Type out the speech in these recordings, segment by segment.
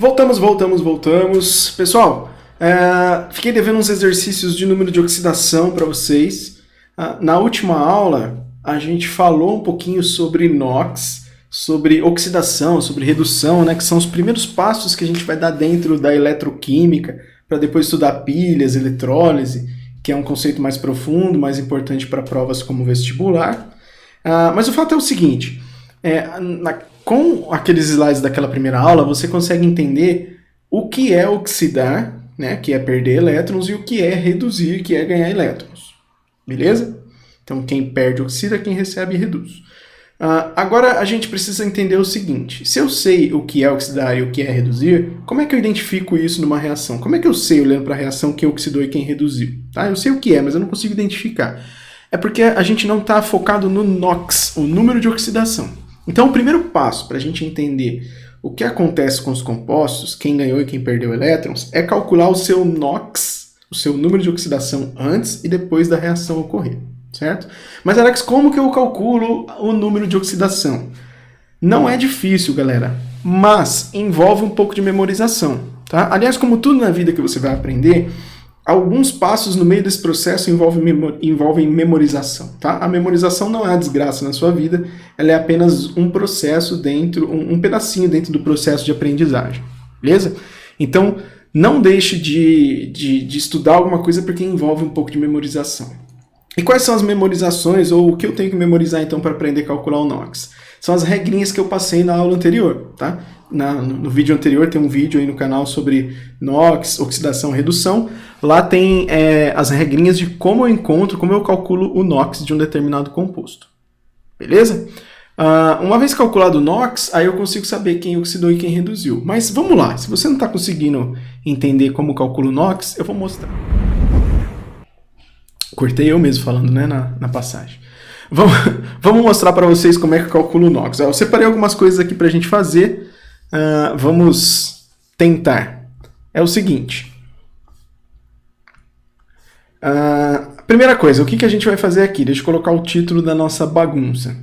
Voltamos. Pessoal, fiquei devendo uns exercícios de número de oxidação para vocês. Na última aula, a gente falou um pouquinho sobre NOx, sobre oxidação, sobre redução, né, que são os primeiros passos que a gente vai dar dentro da eletroquímica, para depois estudar pilhas, eletrólise, que é um conceito mais profundo, mais importante para provas como vestibular. Mas o fato é o seguinte, com aqueles slides daquela primeira aula, você consegue entender o que é oxidar, né, que é perder elétrons, e o que é reduzir, que é ganhar elétrons. Beleza? Então, quem perde oxida, quem recebe reduz. Agora, a gente precisa entender o seguinte, se eu sei o que é oxidar e o que é reduzir, como é que eu identifico isso numa reação? Como é que eu sei, olhando para a reação, quem oxidou e quem reduziu? Tá? Eu sei o que é, mas eu não consigo identificar. É porque a gente não está focado no NOx, o número de oxidação. Então, o primeiro passo para a gente entender o que acontece com os compostos, quem ganhou e quem perdeu elétrons, é calcular o seu NOx, o seu número de oxidação antes e depois da reação ocorrer, certo? Mas, Alex, como que eu calculo o número de oxidação? Não é difícil, galera, mas envolve um pouco de memorização, tá? Aliás, como tudo na vida que você vai aprender, alguns passos no meio desse processo envolvem memorização, tá? A memorização não é uma desgraça na sua vida, ela é apenas um processo um pedacinho dentro do processo de aprendizagem, beleza? Então, não deixe de estudar alguma coisa porque envolve um pouco de memorização. E quais são as memorizações, ou o que eu tenho que memorizar então para aprender a calcular o NOx? São as regrinhas que eu passei na aula anterior, tá? No vídeo anterior tem um vídeo aí no canal sobre NOx, oxidação e redução. Lá tem as regrinhas de como eu calculo o NOx de um determinado composto. Beleza? Uma vez calculado o NOx, aí eu consigo saber quem oxidou e quem reduziu. Mas vamos lá, se você não está conseguindo entender como calculo o NOx, eu vou mostrar. Cortei eu mesmo falando, né, na passagem. Vamos mostrar para vocês como é que eu calculo o NOx. Eu separei algumas coisas aqui para a gente fazer. Vamos tentar. É o seguinte. Primeira coisa, o que a gente vai fazer aqui? Deixa eu colocar o título da nossa bagunça.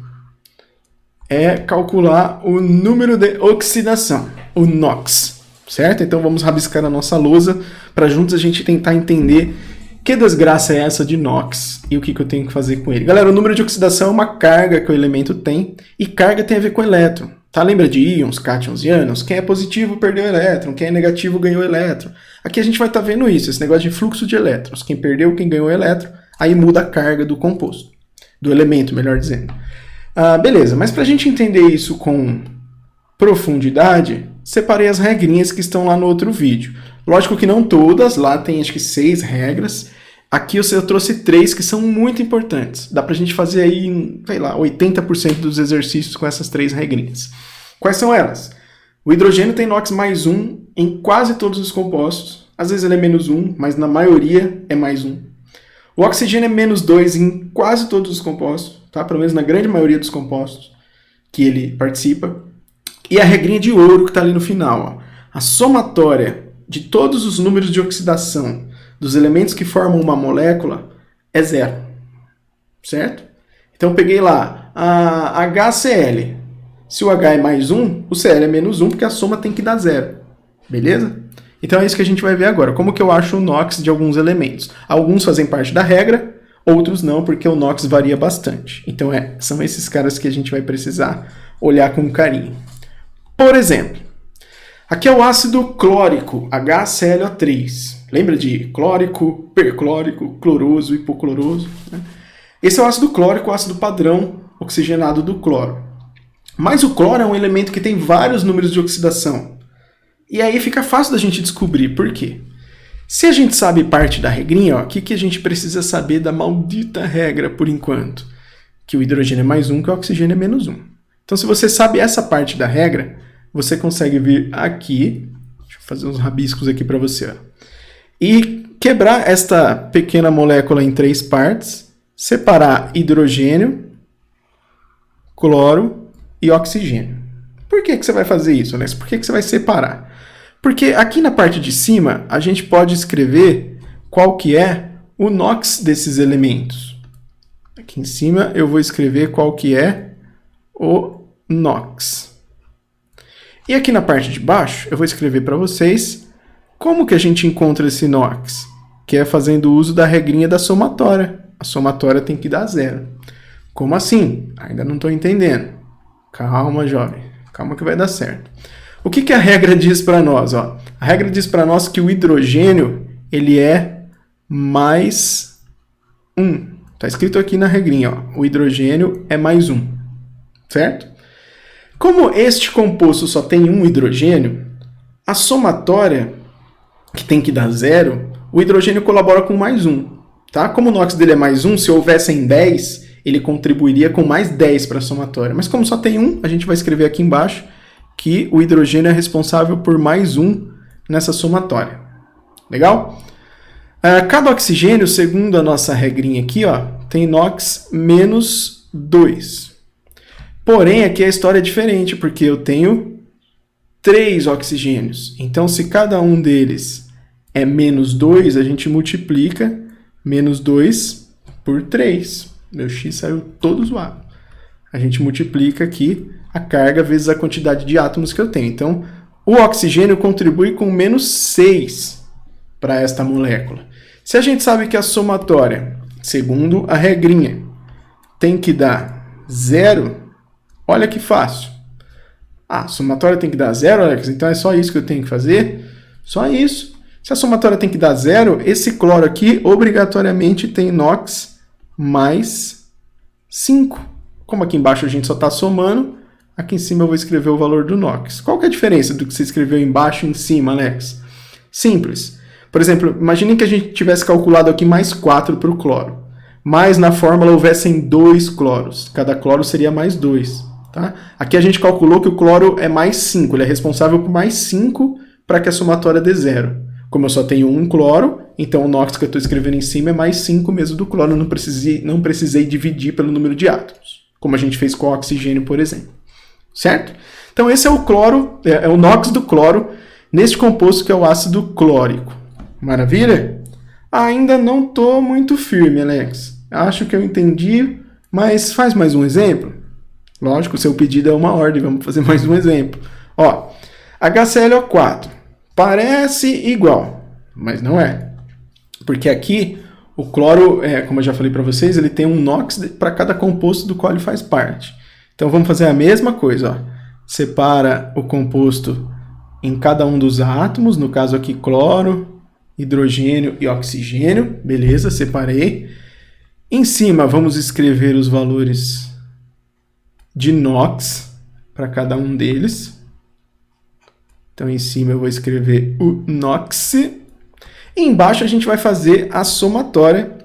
É calcular o número de oxidação, o NOx, certo? Então vamos rabiscar a nossa lousa para juntos a gente tentar entender que desgraça é essa de NOx e o que eu tenho que fazer com ele. Galera, o número de oxidação é uma carga que o elemento tem, e carga tem a ver com elétron. Tá? Lembra de íons, cátions e ânions? Quem é positivo perdeu elétron, quem é negativo ganhou elétron. Aqui a gente vai estar vendo isso, esse negócio de fluxo de elétrons. Quem perdeu, quem ganhou elétron, aí muda a carga do composto, do elemento, melhor dizendo. Beleza, mas para a gente entender isso com profundidade, separei as regrinhas que estão lá no outro vídeo. Lógico que não todas, lá tem acho que 6 regras. Aqui eu trouxe 3 que são muito importantes. Dá pra gente fazer aí, sei lá, 80% dos exercícios com essas 3 regrinhas. Quais são elas? O hidrogênio tem NOx mais 1 em quase todos os compostos. Às vezes ele é menos 1, mas na maioria é mais 1. O oxigênio é menos 2 em quase todos os compostos, tá? Pelo menos na grande maioria dos compostos que ele participa. E a regrinha de ouro que está ali no final, ó. A somatória de todos os números de oxidação dos elementos que formam uma molécula é 0, certo? Então eu peguei lá a HCl. Se o H é mais 1, o Cl é menos 1, porque a soma tem que dar 0. Beleza? Então é isso que a gente vai ver agora. Como que eu acho o NOx de alguns elementos? Alguns fazem parte da regra, outros não, porque o NOx varia bastante. Então são esses caras que a gente vai precisar olhar com carinho. Por exemplo, aqui é o ácido clórico, HClO3. Lembra de clórico, perclórico, cloroso, hipocloroso? Né? Esse é o ácido clórico, o ácido padrão oxigenado do cloro. Mas o cloro é um elemento que tem vários números de oxidação. E aí fica fácil da gente descobrir por quê. Se a gente sabe parte da regrinha, o que a gente precisa saber da maldita regra por enquanto? Que o hidrogênio é mais 1, que o oxigênio é menos 1. Então se você sabe essa parte da regra, você consegue vir aqui, deixa eu fazer uns rabiscos aqui para você, ó, e quebrar esta pequena molécula em 3 partes, separar hidrogênio, cloro e oxigênio. Por que você vai fazer isso, né? Por que você vai separar? Porque aqui na parte de cima a gente pode escrever qual que é o NOx desses elementos. Aqui em cima eu vou escrever qual que é o NOx. E aqui na parte de baixo, eu vou escrever para vocês como que a gente encontra esse NOx, que é fazendo uso da regrinha da somatória. A somatória tem que dar 0. Como assim? Ainda não estou entendendo. Calma, jovem. Calma que vai dar certo. O que a regra diz para nós? Ó? A regra diz para nós que o hidrogênio ele é mais 1. Está escrito aqui na regrinha. Ó. O hidrogênio é mais 1. Certo? Como este composto só tem um hidrogênio, a somatória, que tem que dar 0, o hidrogênio colabora com mais 1. Tá? Como o NOx dele é mais 1, se houvessem 10, ele contribuiria com mais 10 para a somatória. Mas como só tem 1, a gente vai escrever aqui embaixo que o hidrogênio é responsável por mais 1 nessa somatória. Legal? Cada oxigênio, segundo a nossa regrinha aqui, ó, tem NOx menos 2. Porém, aqui a história é diferente, porque eu tenho 3 oxigênios. Então, se cada um deles é menos 2, a gente multiplica menos 2 por 3. Meu x saiu todo zoado. A gente multiplica aqui a carga vezes a quantidade de átomos que eu tenho. Então, o oxigênio contribui com menos 6 para esta molécula. Se a gente sabe que a somatória, segundo a regrinha, tem que dar 0... Olha que fácil. A somatória tem que dar 0, Alex, então é só isso que eu tenho que fazer? Só isso. Se a somatória tem que dar 0, esse cloro aqui obrigatoriamente tem NOx mais 5. Como aqui embaixo a gente só está somando, aqui em cima eu vou escrever o valor do NOx. Qual que é a diferença do que você escreveu embaixo e em cima, Alex? Simples. Por exemplo, imagine que a gente tivesse calculado aqui mais 4 para o cloro. Mas na fórmula houvessem 2 cloros. Cada cloro seria mais 2. Tá? Aqui a gente calculou que o cloro é mais 5, ele é responsável por mais 5 para que a somatória dê 0. Como eu só tenho um cloro, então o NOx que eu estou escrevendo em cima é mais 5 mesmo do cloro, não precisei dividir pelo número de átomos, como a gente fez com o oxigênio, por exemplo. Certo? Então esse é o cloro, é o NOx do cloro, neste composto que é o ácido clórico. Maravilha? Ainda não estou muito firme, Alex. Acho que eu entendi, mas faz mais um exemplo. Lógico, o seu pedido é uma ordem, vamos fazer mais um exemplo. Ó, HClO4 parece igual, mas não é. Porque aqui o cloro, como eu já falei para vocês, ele tem um NOx para cada composto do qual ele faz parte. Então vamos fazer a mesma coisa. Ó. Separa o composto em cada um dos átomos, no caso aqui cloro, hidrogênio e oxigênio. Beleza, separei. Em cima vamos escrever os valores de NOx para cada um deles. Então, em cima eu vou escrever o NOx. E embaixo a gente vai fazer a somatória,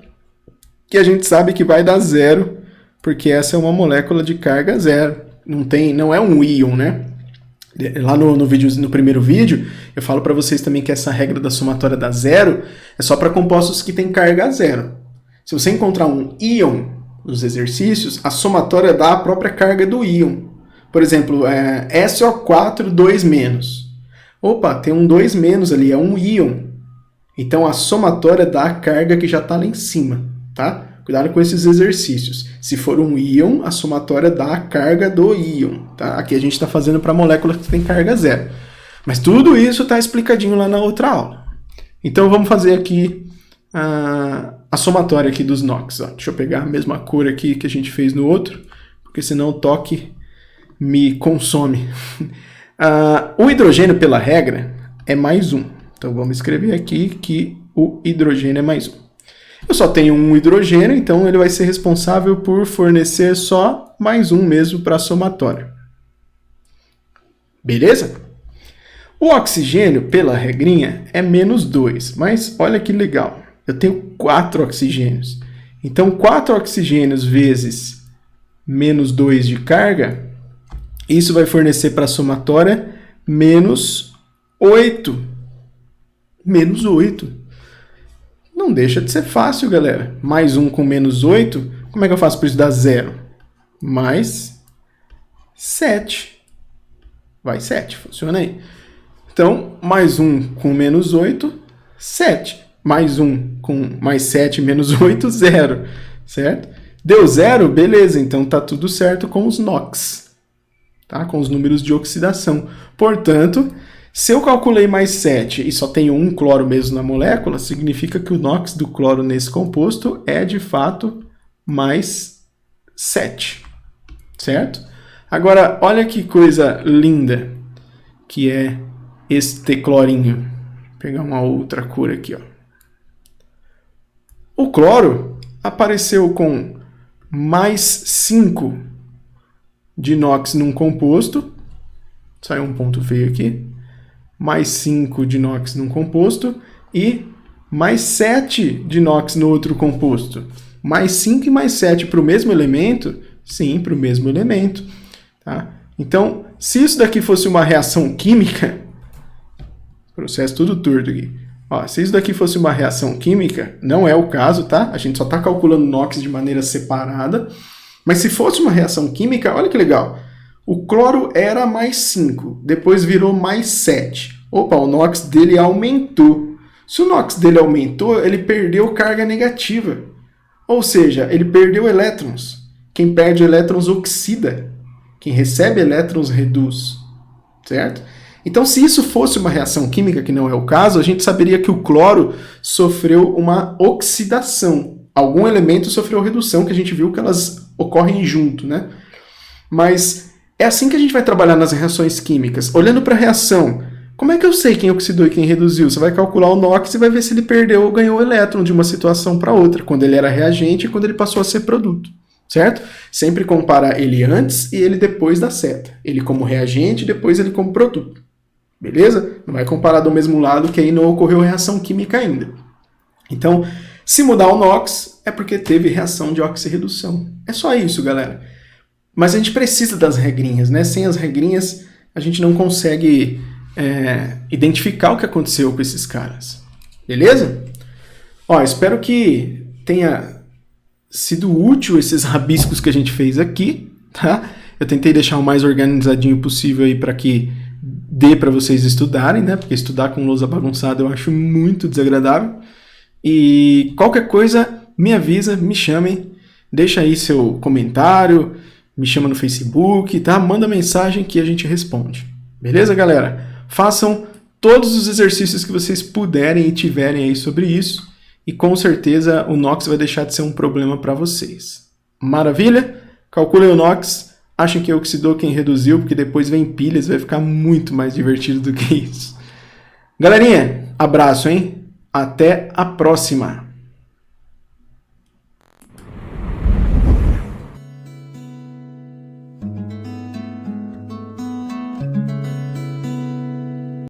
que a gente sabe que vai dar 0, porque essa é uma molécula de carga 0. Não é um íon, né? Lá no primeiro vídeo, eu falo para vocês também que essa regra da somatória da 0 é só para compostos que têm carga 0. Se você encontrar um íon nos exercícios, a somatória dá a própria carga do íon. Por exemplo, SO4 2-. Opa, tem um 2- ali, é um íon. Então a somatória dá a carga que já está lá em cima, tá? Cuidado com esses exercícios. Se for um íon, a somatória dá a carga do íon, tá? Aqui a gente está fazendo para moléculas que tem carga 0. Mas tudo isso está explicadinho lá na outra aula. Então vamos fazer aqui a somatória aqui dos NOx. Ó. Deixa eu pegar a mesma cor aqui que a gente fez no outro, porque senão o toque me consome. O hidrogênio, pela regra, é mais 1. Então vamos escrever aqui que o hidrogênio é mais 1. Eu só tenho um hidrogênio, então ele vai ser responsável por fornecer só mais 1 mesmo para a somatória. Beleza? O oxigênio, pela regrinha, é menos 2. Mas olha que legal. Eu tenho 4 oxigênios. Então, 4 oxigênios vezes menos 2 de carga, isso vai fornecer para a somatória menos 8. Menos 8. Não deixa de ser fácil, galera. Mais 1 com menos 8, como é que eu faço para isso dar 0? Mais 7. Vai 7, funciona aí. Então, mais 1 com menos 8, 7. Mais 1 com mais 7 menos 8, 0. Certo? Deu 0? Beleza, então tá tudo certo com os NOx. tá? Com os números de oxidação. Portanto, se eu calculei mais 7 e só tenho um cloro mesmo na molécula, significa que o NOx do cloro nesse composto é, de fato, mais 7, certo? Agora, olha que coisa linda que é este clorinho. Vou pegar uma outra cor aqui, ó. O cloro apareceu com mais 5 de NOx num composto. Saiu um ponto feio aqui. Mais 5 de NOx num composto e mais 7 de NOx no outro composto. Mais 5 e mais 7 para o mesmo elemento? Sim, para o mesmo elemento. Tá? Então, se isso daqui fosse uma reação química, processo tudo torto aqui. Ó, se isso daqui fosse uma reação química, não é o caso, tá? A gente só está calculando NOx de maneira separada. Mas se fosse uma reação química, olha que legal. O cloro era mais 5, depois virou mais 7. Opa, o NOx dele aumentou. Se o NOx dele aumentou, ele perdeu carga negativa. Ou seja, ele perdeu elétrons. Quem perde elétrons oxida. Quem recebe elétrons reduz. Certo? Então, se isso fosse uma reação química, que não é o caso, a gente saberia que o cloro sofreu uma oxidação. Algum elemento sofreu redução, que a gente viu que elas ocorrem junto, né? Mas é assim que a gente vai trabalhar nas reações químicas. Olhando para a reação, como é que eu sei quem oxidou e quem reduziu? Você vai calcular o NOx e vai ver se ele perdeu ou ganhou elétron de uma situação para outra, quando ele era reagente e quando ele passou a ser produto, certo? Sempre compara ele antes e ele depois da seta. Ele como reagente e depois ele como produto. Beleza? Não vai comparar do mesmo lado, que aí não ocorreu reação química ainda. Então, se mudar o NOx, é porque teve reação de oxirredução. É só isso, galera. Mas a gente precisa das regrinhas, né? Sem as regrinhas, a gente não consegue identificar o que aconteceu com esses caras. Beleza? Ó, espero que tenha sido útil esses rabiscos que a gente fez aqui, tá? Eu tentei deixar o mais organizadinho possível aí para que dê para vocês estudarem, né? Porque estudar com lousa bagunçada eu acho muito desagradável. E qualquer coisa, me avisa, me chamem, deixa aí seu comentário, me chama no Facebook, tá? Manda mensagem que a gente responde. Beleza, galera? Façam todos os exercícios que vocês puderem e tiverem aí sobre isso, e com certeza o NOx vai deixar de ser um problema para vocês. Maravilha? Calculem o NOx, achem que oxidou quem reduziu, porque depois vem pilhas, vai ficar muito mais divertido do que isso. Galerinha, abraço, hein? Até a próxima!